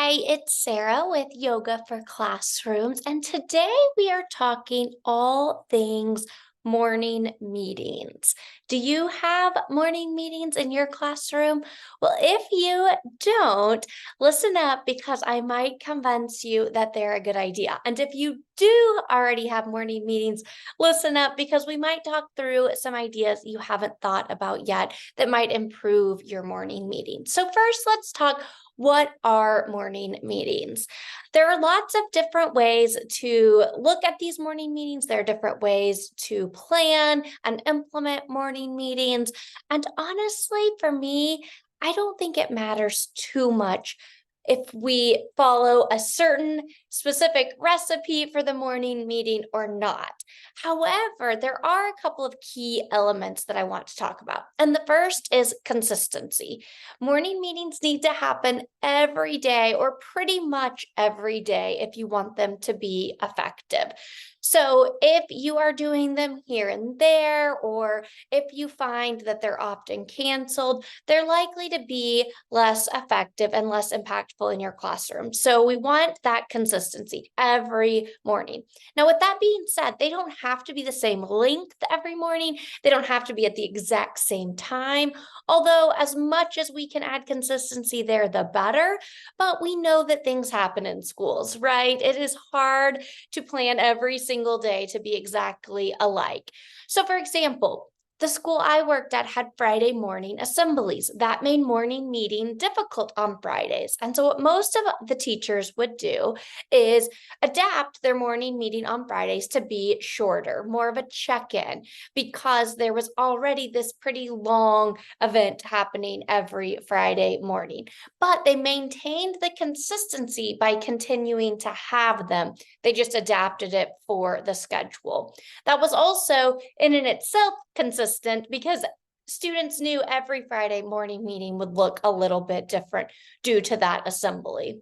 Hi, it's Sarah with Yoga for Classrooms, and today we are talking all things morning meetings. Do you have morning meetings in your classroom? Well, if you don't, listen up because I might convince you that they're a good idea. And if you do already have morning meetings, listen up because we might talk through some ideas you haven't thought about yet that might improve your morning meeting. So, first, let's talk what are morning meetings? There are lots of different ways to look at these morning meetings. There are different ways to plan and implement morning meetings. And honestly, for me, I don't think it matters too much if we follow a certain specific recipe for the morning meeting or not. However, there are a couple of key elements that I want to talk about. And the first is consistency. Morning meetings need to happen every day or pretty much every day if you want them to be effective. So if you are doing them here and there, or if you find that they're often canceled, they're likely to be less effective and less impactful in your classroom. So we want that consistency every morning. Now, with that being said, they don't have to be the same length every morning. They don't have to be at the exact same time. Although, as much as we can add consistency there, the better. But we know that things happen in schools, right? It is hard to plan every single day to be exactly alike. So, for example, the school I worked at had Friday morning assemblies. That made morning meeting difficult on Fridays. And so, what most of the teachers would do is adapt their morning meeting on Fridays to be shorter, more of a check in, because there was already this pretty long event happening every Friday morning. But they maintained the consistency by continuing to have them. They just adapted it for the schedule. That was also in and itself consistent because students knew every Friday morning meeting would look a little bit different due to that assembly.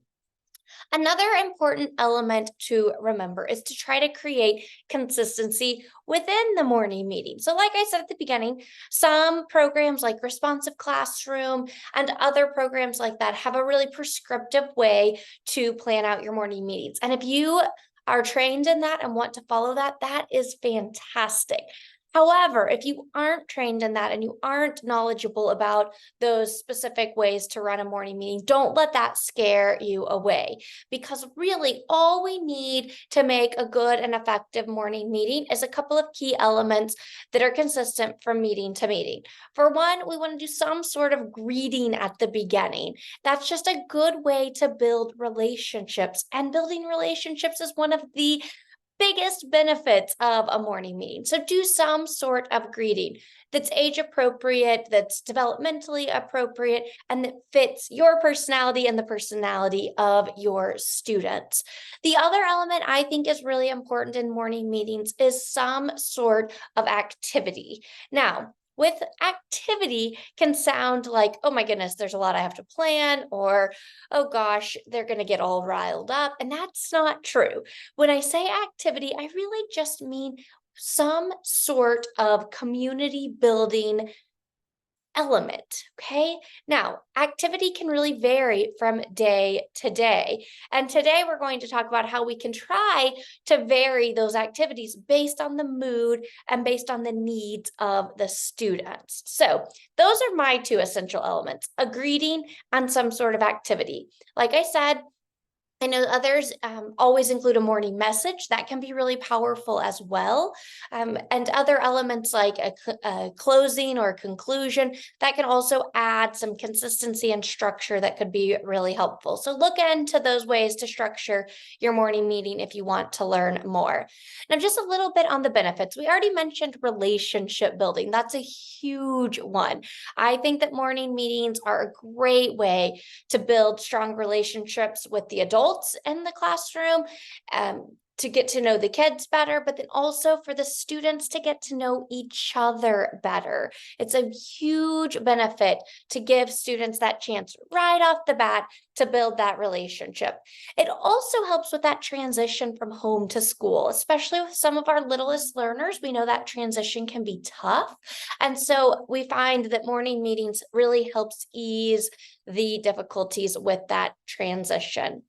Another important element to remember is to try to create consistency within the morning meeting. So, like I said at the beginning, some programs like Responsive Classroom and other programs like that have a really prescriptive way to plan out your morning meetings. And if you are trained in that and want to follow that, that is fantastic. However, if you aren't trained in that and you aren't knowledgeable about those specific ways to run a morning meeting, don't let that scare you away. Because really, all we need to make a good and effective morning meeting is a couple of key elements that are consistent from meeting to meeting. For one, we want to do some sort of greeting at the beginning. That's just a good way to build relationships. And building relationships is one of the biggest benefits of a morning meeting. So do some sort of greeting that's age appropriate, that's developmentally appropriate, and that fits your personality and the personality of your students. The other element I think is really important in morning meetings is some sort of activity. Now, with activity can sound like, oh my goodness, there's a lot I have to plan, or oh gosh, they're going to get all riled up. And that's not true. When I say activity, I really just mean some sort of community building element. Okay. Now, activity can really vary from day to day. And today we're going to talk about how we can try to vary those activities based on the mood and based on the needs of the students. So, those are my two essential elements: a greeting and some sort of activity. Like I said, I know others always include a morning message that can be really powerful as well. And other elements like a closing or a conclusion that can also add some consistency and structure that could be really helpful. So look into those ways to structure your morning meeting if you want to learn more. Now, just a little bit on the benefits. We already mentioned relationship building. That's a huge one. I think that morning meetings are a great way to build strong relationships with the adults in the classroom, to get to know the kids better, but then also for the students to get to know each other better. It's a huge benefit to give students that chance right off the bat to build that relationship. It also helps with that transition from home to school, especially with some of our littlest learners. We know that transition can be tough. And so we find that morning meetings really helps ease the difficulties with that transition.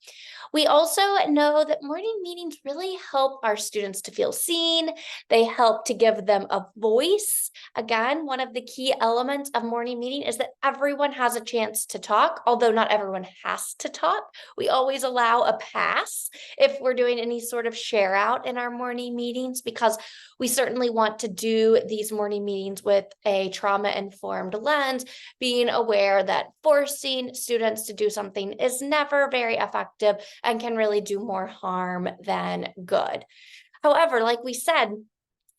We also know that morning meetings really help our students to feel seen. They help to give them a voice. Again, one of the key elements of morning meeting is that everyone has a chance to talk, although not everyone has to talk. We always allow a pass if we're doing any sort of share out in our morning meetings, because we certainly want to do these morning meetings with a trauma-informed lens, being aware that forcing students to do something is never very effective and can really do more harm than good. However, like we said,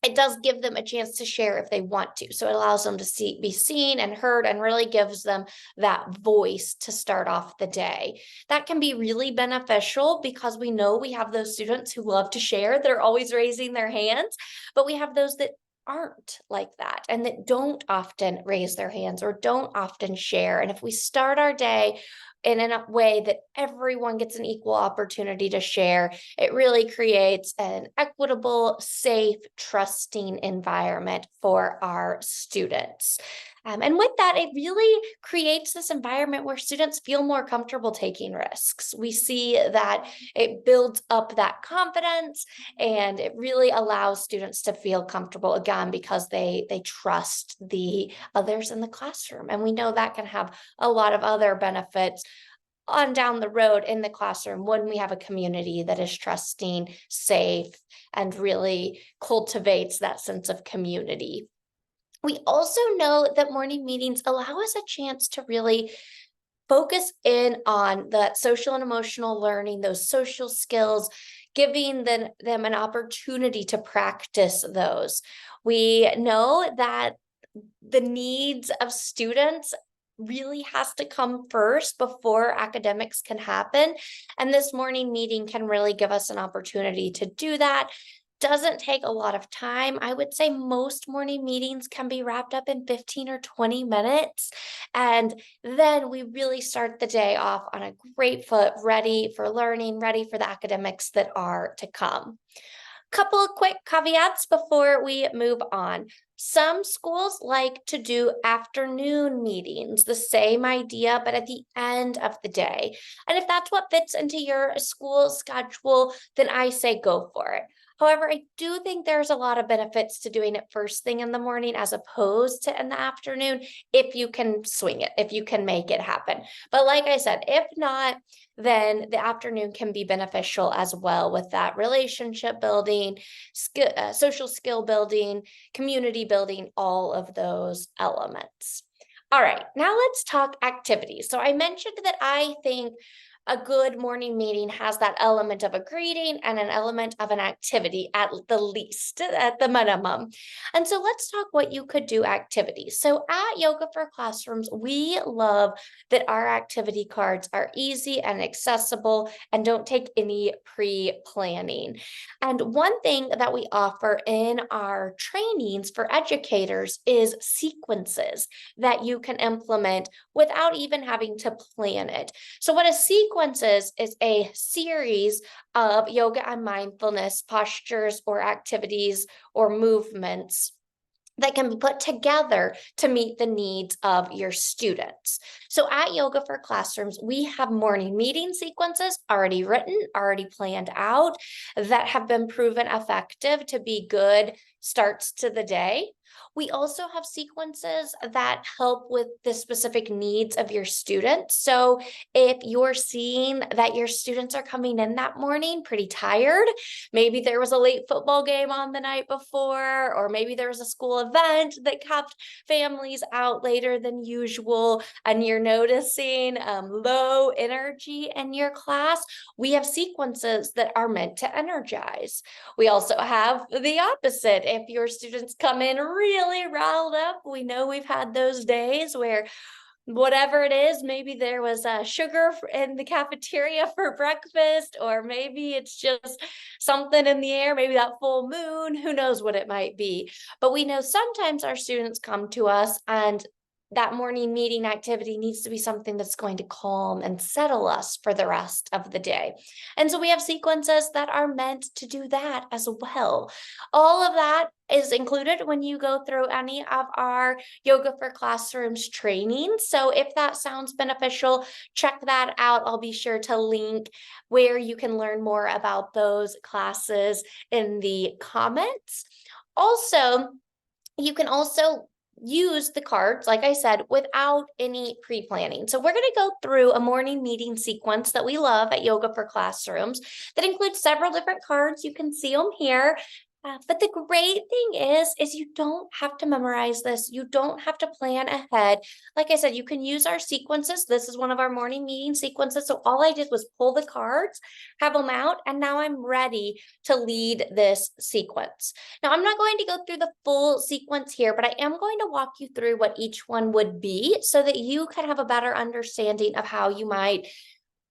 it does give them a chance to share if they want to. So it allows them to be seen and heard, and really gives them that voice to start off the day. That can be really beneficial because we know we have those students who love to share. They're always raising their hands, but we have those that aren't like that and that don't often raise their hands or don't often share. And if we start our day in a way that everyone gets an equal opportunity to share, it really creates an equitable, safe, trusting environment for our students. And with that, it really creates this environment where students feel more comfortable taking risks. We see that it builds up that confidence, and it really allows students to feel comfortable again because they trust the others in the classroom. And we know that can have a lot of other benefits on down the road in the classroom when we have a community that is trusting, safe, and really cultivates that sense of community. We also know that morning meetings allow us a chance to really focus in on that social and emotional learning, those social skills, giving them an opportunity to practice those. We know that the needs of students really has to come first before academics can happen. And this morning meeting can really give us an opportunity to do that. Doesn't take a lot of time. I would say most morning meetings can be wrapped up in 15 or 20 minutes. And then we really start the day off on a great foot, ready for learning, ready for the academics that are to come. Couple of quick caveats before we move on. Some schools like to do afternoon meetings, the same idea, but at the end of the day. And if that's what fits into your school schedule, then I say go for it. However, I do think there's a lot of benefits to doing it first thing in the morning as opposed to in the afternoon, if you can swing it, if you can make it happen. But like I said, if not, then the afternoon can be beneficial as well with that relationship building, social skill building, community building, all of those elements. All right, now let's talk activities. So I mentioned that I think a good morning meeting has that element of a greeting and an element of an activity at the least, at the minimum. And so let's talk what you could do activities. So at Yoga for Classrooms, we love that our activity cards are easy and accessible and don't take any pre-planning. And one thing that we offer in our trainings for educators is sequences that you can implement without even having to plan it. So what a sequence is a series of yoga and mindfulness postures or activities or movements that can be put together to meet the needs of your students. So at Yoga for Classrooms, we have morning meeting sequences already written, already planned out, that have been proven effective to be good starts to the day. We also have sequences that help with the specific needs of your students. So if you're seeing that your students are coming in that morning pretty tired, maybe there was a late football game on the night before, or maybe there was a school event that kept families out later than usual, and you're noticing low energy in your class, we have sequences that are meant to energize. We also have the opposite. If your students come in really riled up, we know we've had those days where whatever it is, maybe there was sugar in the cafeteria for breakfast, or maybe it's just something in the air, maybe that full moon, who knows what it might be. But we know sometimes our students come to us and that morning meeting activity needs to be something that's going to calm and settle us for the rest of the day. And so we have sequences that are meant to do that as well. All of that is included when you go through any of our Yoga for Classrooms training. So if that sounds beneficial, check that out. I'll be sure to link where you can learn more about those classes in the comments. Also, you can also use the cards, like I said, without any pre-planning. So we're going to go through a morning meeting sequence that we love at Yoga for Classrooms that includes several different cards. You can see them here. But the great thing is you don't have to memorize this. You don't have to plan ahead. Like I said, you can use our sequences. This is one of our morning meeting sequences. So all I did was pull the cards, have them out, and now I'm ready to lead this sequence. Now, I'm not going to go through the full sequence here, but I am going to walk you through what each one would be so that you can have a better understanding of how you might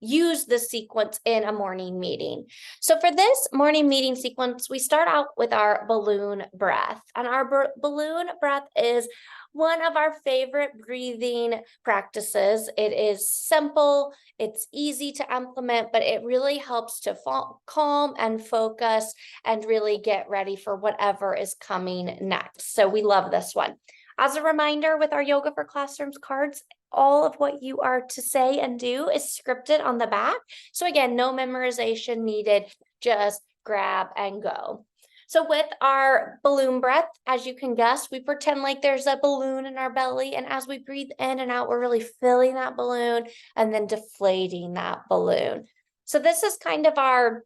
use this sequence in a morning meeting. So for this morning meeting sequence, we start out with our balloon breath. And our balloon breath is one of our favorite breathing practices. It is simple, it's easy to implement, but it really helps to calm and focus and really get ready for whatever is coming next. So we love this one. As a reminder, with our Yoga for Classrooms cards, all of what you are to say and do is scripted on the back. So again, no memorization needed, just grab and go. So with our balloon breath, as you can guess, we pretend like there's a balloon in our belly. And as we breathe in and out, we're really filling that balloon and then deflating that balloon. So this is kind of our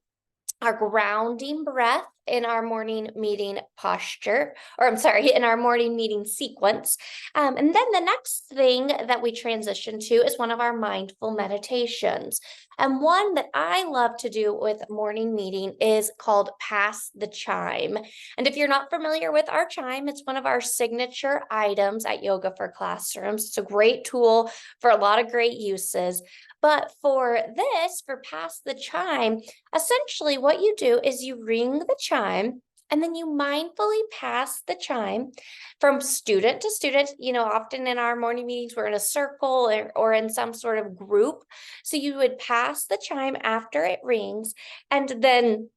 grounding breath in our morning meeting posture, or I'm sorry, in our morning meeting sequence. And then the next thing that we transition to is one of our mindful meditations. And one that I love to do with morning meeting is called Pass the Chime. And if you're not familiar with our chime, it's one of our signature items at Yoga for Classrooms. It's a great tool for a lot of great uses. But for this, for Pass the Chime, essentially what you do is you ring the chime and then you mindfully pass the chime from student to student. You know, often in our morning meetings, we're in a circle or in some sort of group. So you would pass the chime after it rings, and then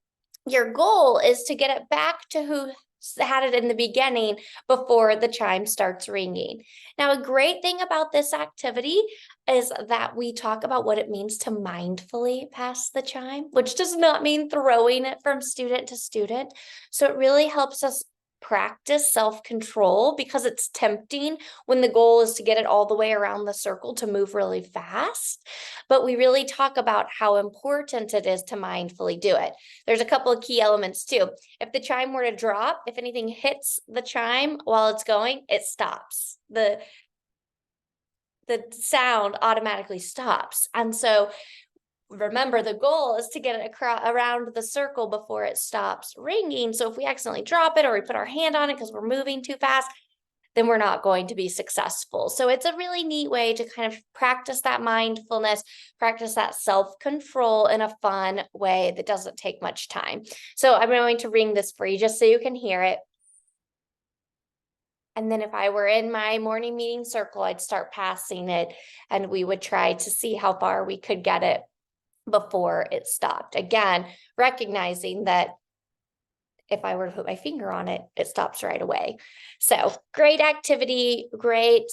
your goal is to get it back to who had it in the beginning before the chime starts ringing. Now, a great thing about this activity is that we talk about what it means to mindfully pass the chime, which does not mean throwing it from student to student. So it really helps us practice self-control because it's tempting when the goal is to get it all the way around the circle to move really fast. But we really talk about how important it is to mindfully do it. There's a couple of key elements too. If the chime were to drop, if anything hits the chime while it's going, it stops. The sound automatically stops. And so remember, the goal is to get it around the circle before it stops ringing. So if we accidentally drop it or we put our hand on it because we're moving too fast, then we're not going to be successful. So it's a really neat way to kind of practice that mindfulness, practice that self-control in a fun way that doesn't take much time. So I'm going to ring this for you just so you can hear it. And then if I were in my morning meeting circle, I'd start passing it and we would try to see how far we could get it before it stopped. Again, recognizing that if I were to put my finger on it, it stops right away. So great activity, great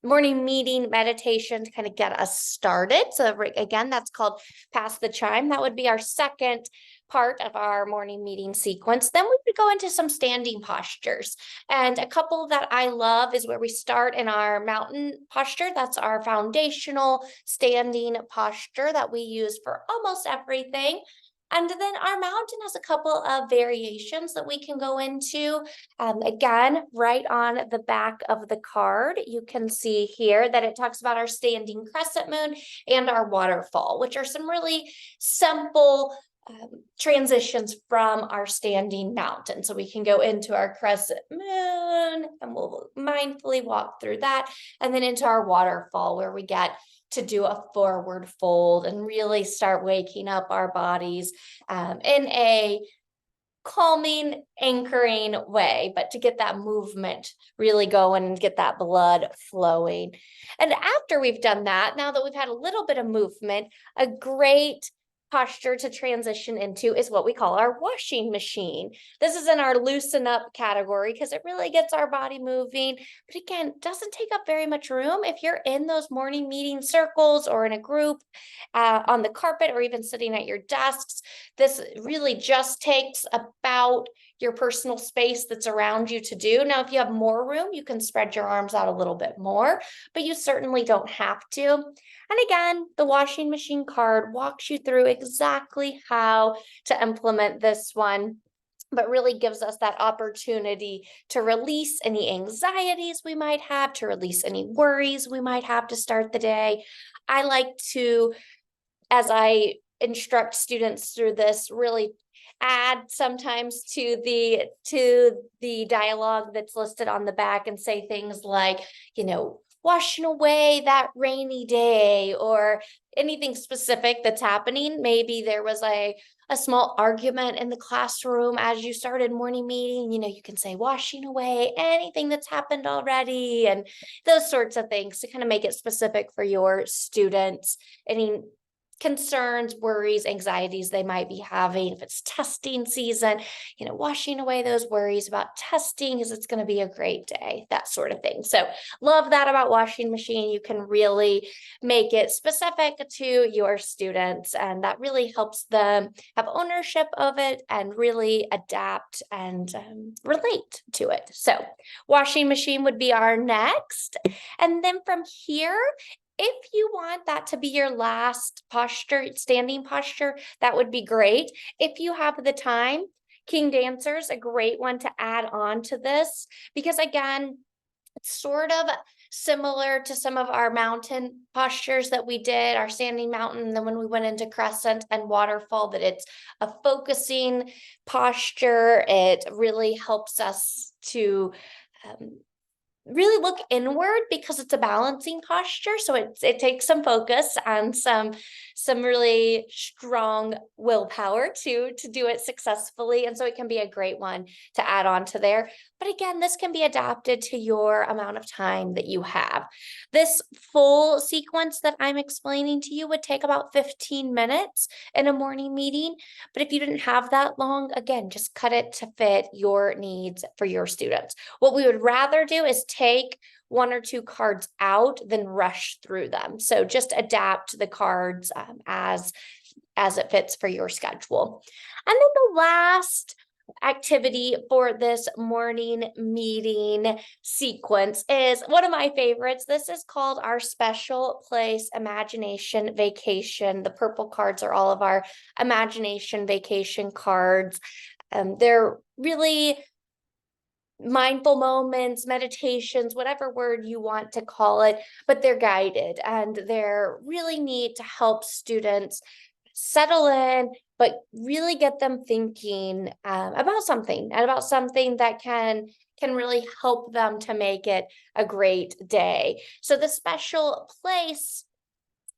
morning meeting meditation to kind of get us started. So again, that's called Pass the Chime. That would be our second part of our morning meeting sequence. Then we would go into some standing postures. And a couple that I love is where we start in our mountain posture. That's our foundational standing posture that we use for almost everything. And then our mountain has a couple of variations that we can go into. Again, right on the back of the card, you can see here that it talks about our standing crescent moon and our waterfall, which are some really simple transitions from our standing mountain. So we can go into our crescent moon and we'll mindfully walk through that, and then into our waterfall where we get to do a forward fold and really start waking up our bodies in a calming, anchoring way, but to get that movement really going and get that blood flowing. And after we've done that, now that we've had a little bit of movement, a great posture to transition into is what we call our washing machine. This is in our loosen up category because it really gets our body moving. But again, doesn't take up very much room. If you're in those morning meeting circles or in a group on the carpet or even sitting at your desks, this really just takes about your personal space that's around you to do. Now, if you have more room, you can spread your arms out a little bit more, but you certainly don't have to. And again, the washing machine card walks you through exactly how to implement this one, but really gives us that opportunity to release any anxieties we might have, to release any worries we might have to start the day. I like to, as I instruct students through this, really add sometimes to the dialogue that's listed on the back and say things like, washing away that rainy day, or anything specific that's happening. Maybe there was a small argument in the classroom as you started morning meeting. You can say washing away anything that's happened already, and those sorts of things to kind of make it specific for your students. Any concerns, worries, anxieties they might be having. If it's testing season, washing away those worries about testing because it's going to be a great day, that sort of thing. So love that about washing machine. You can really make it specific to your students, and that really helps them have ownership of it and really adapt and relate to it. So washing machine would be our next. And then from here, if you want that to be your last posture, standing posture, that would be great. If you have the time, King Dancer's a great one to add on to this, because again, it's sort of similar to some of our mountain postures that we did, our standing mountain, and then when we went into crescent and waterfall, that it's a focusing posture. It really helps us to really look inward because it's a balancing posture. So it takes some focus and some really strong willpower to do it successfully. And so it can be a great one to add on to there. But again, this can be adapted to your amount of time that you have. This full sequence that I'm explaining to you would take about 15 minutes in a morning meeting. But if you didn't have that long, again, just cut it to fit your needs for your students. What we would rather do is take one or two cards out than rush through them. So just adapt the cards as it fits for your schedule. And then the last activity for this morning meeting sequence is one of my favorites. This is called our special place imagination vacation. The purple cards are all of our imagination vacation cards. They're really mindful moments, meditations, whatever word you want to call it, but they're guided and they're really neat to help students settle in, but really get them thinking about something that can really help them to make it a great day. So the special place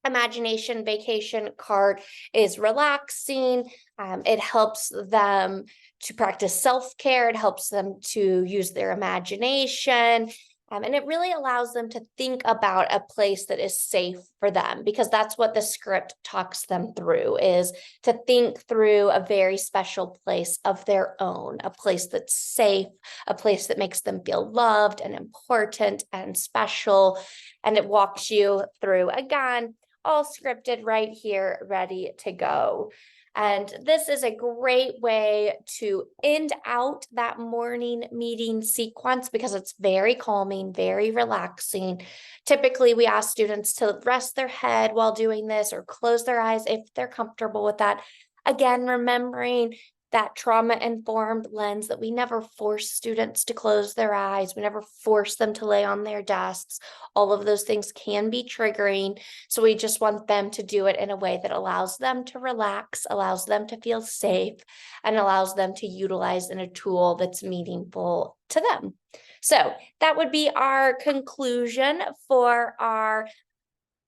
imagination vacation card is relaxing. It helps them to practice self-care. It helps them to use their imagination. And it really allows them to think about a place that is safe for them, because that's what the script talks them through, is to think through a very special place of their own, a place that's safe, a place that makes them feel loved and important and special. And it walks you through, again, all scripted right here, ready to go. And this is a great way to end out that morning meeting sequence because it's very calming, very relaxing. Typically, we ask students to rest their head while doing this or close their eyes if they're comfortable with that. Again, remembering that trauma-informed lens that we never force students to close their eyes. We never force them to lay on their desks. All of those things can be triggering. So we just want them to do it in a way that allows them to relax, allows them to feel safe, and allows them to utilize in a tool that's meaningful to them. So that would be our conclusion for our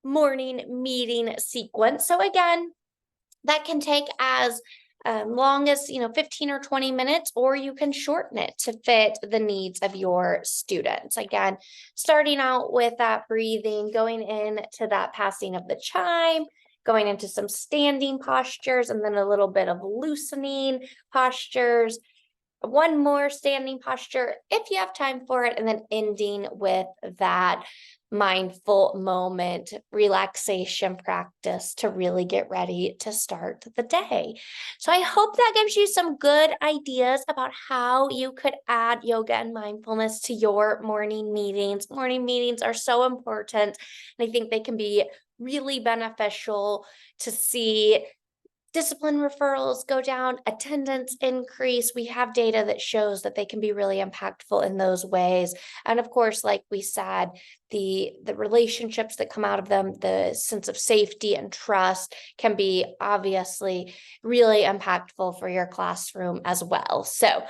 morning meeting sequence. So again, that can take as long as 15 or 20 minutes, or you can shorten it to fit the needs of your students. Again, starting out with that breathing, going into that passing of the chime, going into some standing postures, and then a little bit of loosening postures, one more standing posture if you have time for it, and then ending with that mindful moment relaxation practice to really get ready to start the day. So I hope that gives you some good ideas about how you could add yoga and mindfulness to your morning meetings. Morning meetings are so important, and I think they can be really beneficial to see discipline referrals go down, attendance increase. We have data that shows that they can be really impactful in those ways. And of course, like we said, the relationships that come out of them, the sense of safety and trust can be obviously really impactful for your classroom as well. So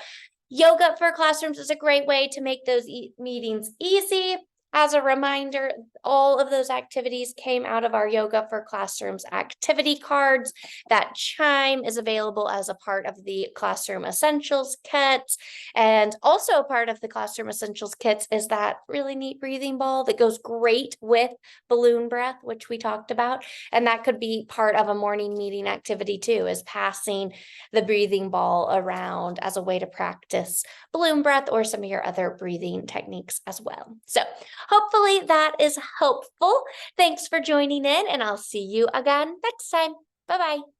yoga for classrooms is a great way to make those meetings easy. As a reminder, all of those activities came out of our Yoga for Classrooms activity cards. That chime is available as a part of the Classroom Essentials kits. And also a part of the Classroom Essentials kits is that really neat breathing ball that goes great with balloon breath, which we talked about. And that could be part of a morning meeting activity too, is passing the breathing ball around as a way to practice balloon breath or some of your other breathing techniques as well. So hopefully that is helpful. Thanks for joining in, and I'll see you again next time. Bye-bye.